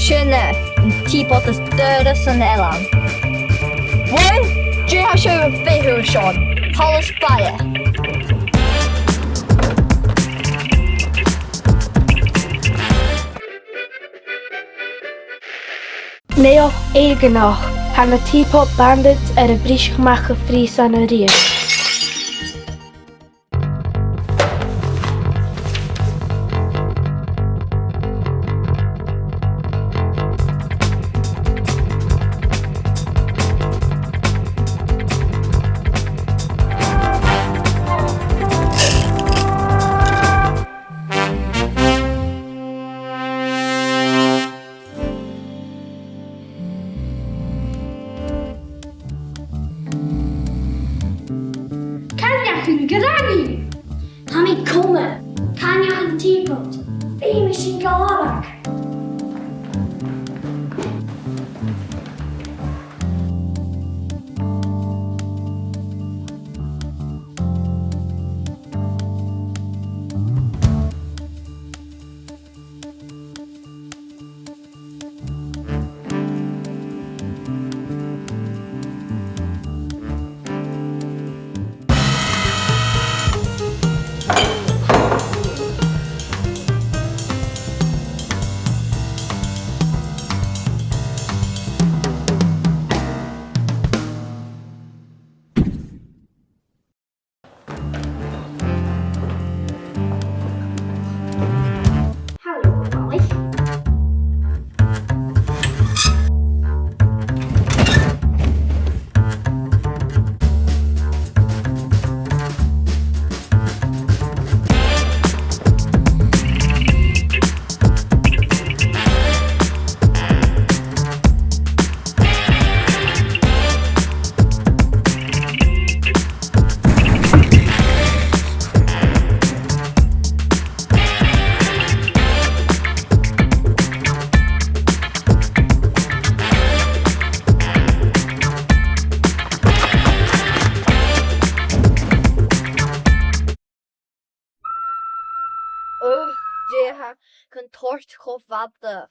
Sinne an teapot is deire san elan. Wai, dé ha sé an féú seán, Hallas baie. Neoch éigenach han na teapot bandit ar a brísgach a frís an a riamh. Granaidh! Tá mí cuma, cáineach an teapot, bhí me sin galach. Dé ha chun toirt cho fada.